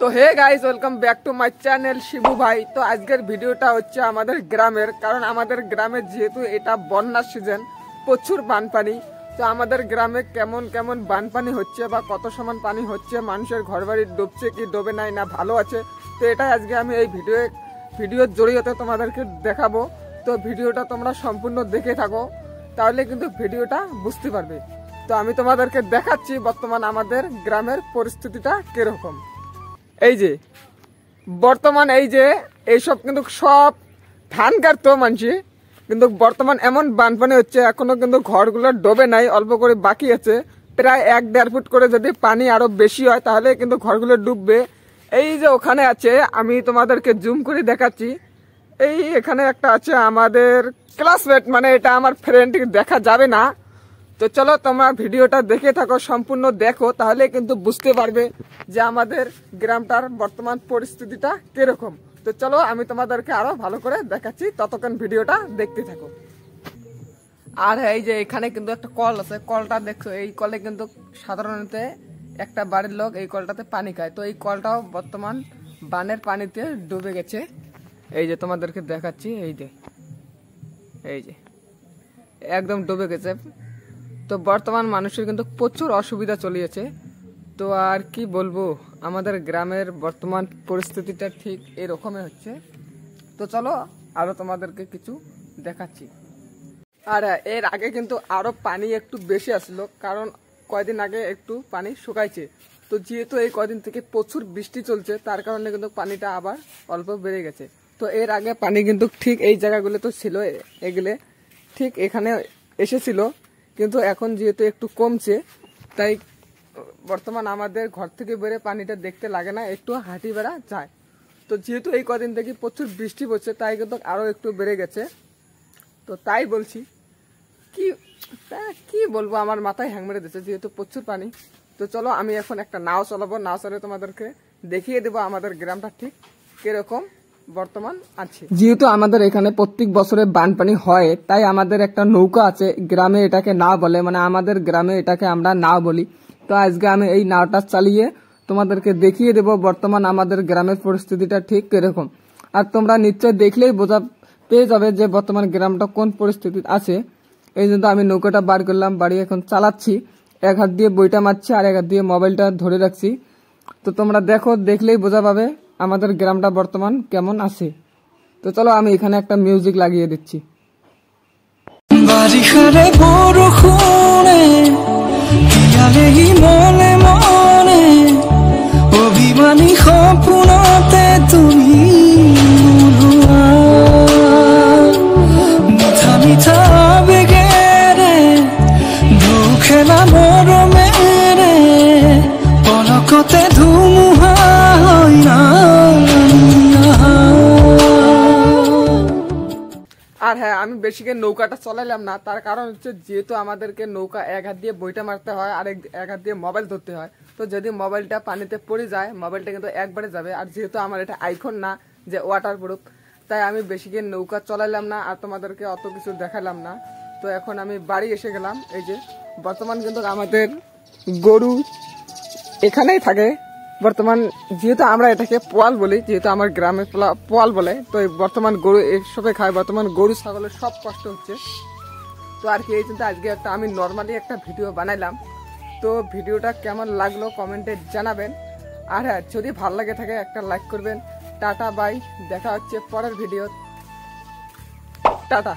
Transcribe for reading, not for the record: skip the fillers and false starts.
তো hey guys, welcome back to my channel Shibu ভাই। তো আজকের ভিডিওটা হচ্ছে আমাদের গ্রামের, কারণ আমাদের গ্রামে যেহেতু এটা বন্যার সিজন, প্রচুর বানপানি। তো আমাদের গ্রামে কেমন কেমন বানপানি হচ্ছে বা কত সমান পানি হচ্ছে, মানুষের ঘরবাড়ি ডুবছে কি ডুবে নাই না ভালো আছে, তো এটাই আজকে আমি এই ভিডিওর জড়িয়ে তোমাদেরকে দেখাবো। তো ভিডিওটা তোমরা সম্পূর্ণ দেখে থাকো, তাহলে কিন্তু ভিডিওটা বুঝতে পারবে। তো আমি তোমাদেরকে দেখাচ্ছি বর্তমান আমাদের গ্রামের পরিস্থিতিটা কিরকম। এই যে বর্তমান এইসব কিন্তু সব ধান কাটতো মানছি, কিন্তু বর্তমান এমন বানপানি হচ্ছে, এখনো কিন্তু ঘরগুলো ডোবে নাই, অল্প করে বাকি আছে। প্রায় 1-1.5 ফুট করে যদি পানি আরো বেশি হয় তাহলে কিন্তু ঘরগুলো ডুববে। এই যে ওখানে আছে, আমি তোমাদেরকে জুম করে দেখাচ্ছি। এখানে একটা আছে আমাদের ক্লাসমেট, মানে এটা আমার ফ্রেন্ড, দেখা যাবে না। তো চলো তোমরা ভিডিওটা দেখে থাকো, সম্পূর্ণ দেখো, তাহলে কিন্তু বুঝতে পারবে যে আমাদের গ্রামটার বর্তমান পরিস্থিতিটা কিরকম। তো চলো আমি তোমাদেরকে আরো ভালো করে দেখাচ্ছি, ততক্ষণ ভিডিওটা দেখতে থাকো। আর এই যে এখানে কিন্তু একটা কল আছে, কলটা দেখছো, এই কলে কিন্তু সাধারণত একটা বাড়ির লোক এই কলটাতে পানি খায়। তো এই কলটাও বর্তমান বানের পানিতে ডুবে গেছে। এই যে তোমাদেরকে দেখাচ্ছি, এই যে একদম ডুবে গেছে। তো বর্তমান মানুষের কিন্তু প্রচুর অসুবিধা চলিয়েছে। তো আর কি বলবো, আমাদের গ্রামের বর্তমান পরিস্থিতিটা ঠিক এরকমই হচ্ছে। তো চলো আরো তোমাদেরকে কিছু দেখাচ্ছি। আর এর আগে কিন্তু আরো পানি একটু বেশি আসলো, কারণ কয়দিন আগে একটু পানি শুকাইছে। তো যেহেতু এই কয়দিন থেকে প্রচুর বৃষ্টি চলছে, তার কারণে কিন্তু পানিটা আবার অল্প বেড়ে গেছে। তো এর আগে পানি কিন্তু ঠিক এই জায়গাগুলো তো ছিল, এগুলো ঠিক এখানে এসেছিল, কিন্তু এখন যেহেতু একটু কমছে, তাই বর্তমান আমাদের ঘর থেকে বেড়ে পানিটা দেখতে লাগে না, একটু হাঁটি বেড়া যায়। তো যেহেতু এই কদিন থেকে প্রচুর বৃষ্টি পড়ছে, তাই কিন্তু আরো একটু বেড়ে গেছে। তো তাই বলছি, কি বলবো, আমার মাথায় হ্যাং মেরে দিচ্ছে যেহেতু প্রচুর পানি। তো চলো আমি এখন একটা নাও চালাবো, নাও চালিয়ে তোমাদেরকে দেখিয়ে দেবো আমাদের গ্রামটা ঠিক কিরকম বর্তমান আছে। যেহেতু আমাদের এখানে প্রত্যেক বছরে বানপানি হয়, তাই আমাদের একটা নৌকা আছে, গ্রামে এটাকে নাও বলে, মানে আমাদের গ্রামে এটাকে আমরা নাও বলি। তো আজকে আমি এই নাওটা চালিয়ে তোমাদেরকে দেখিয়ে দেব বর্তমান আমাদের গ্রামের পরিস্থিতিটা ঠিক কিরকম। আর তোমরা নিশ্চয় দেখলেই পেয়ে যাবে যে বর্তমান গ্রামটা কোন পরিস্থিতি আছে। এই জন্য আমি নৌকাটা বার করলাম, বাড়ি এখন চালাচ্ছি, এক হাত দিয়ে বইটা মারছি আর এক হাত দিয়ে মোবাইলটা ধরে রাখছি। তো তোমরা দেখলেই বোঝা পাবে আমাদের গ্রামটা বর্তমান কেমন আছে। তো চলো আমি এখানে একটা মিউজিক লাগিয়ে দিচ্ছি। অভিমানী সপোনতে তুমি মিঠা মিঠা বেগেৰে দুখেলা মৰমেৰে পলকতে ধুমুহা হয় না। আর হ্যাঁ, আমি বেশিকে নৌকাটা চলাইলাম না, তার কারণ হচ্ছে যেহেতু আমাদেরকে নৌকা এক হাত দিয়ে বইটা মারতে হয় আর এক হাত দিয়ে মোবাইল ধরতে হয়। তো যদি মোবাইলটা পানিতে পড়ে যায়, মোবাইলটা কিন্তু একবারে যাবে। আর যেহেতু আমার এটা আইফোন না যে ওয়াটার প্রুফ, তাই আমি বেশিকে নৌকা চলাইলাম না আর তোমাদেরকে অত কিছু দেখালাম না। তো এখন আমি বাড়ি এসে গেলাম। এই যে বর্তমান কিন্তু আমাদের গরু এখানেই থাকে বর্তমান, যেহেতু আমরা এটাকে পোয়াল বলি, যেহেতু আমার গ্রামে পোয়াল বলে। তো বর্তমান গরু এসবে খায়, বর্তমান গরু ছাগলের সব কষ্ট হচ্ছে। তো আর কি, এই চিন্তা আজকে আমি নর্মালি একটা ভিডিও বানাইলাম। তো ভিডিওটা কেমন লাগলো কমেন্টে জানাবেন। আর হ্যাঁ, যদি ভালো লাগে থাকে একটা লাইক করবেন। টাটা বাই, দেখা হচ্ছে পরের ভিডিও, টাটা।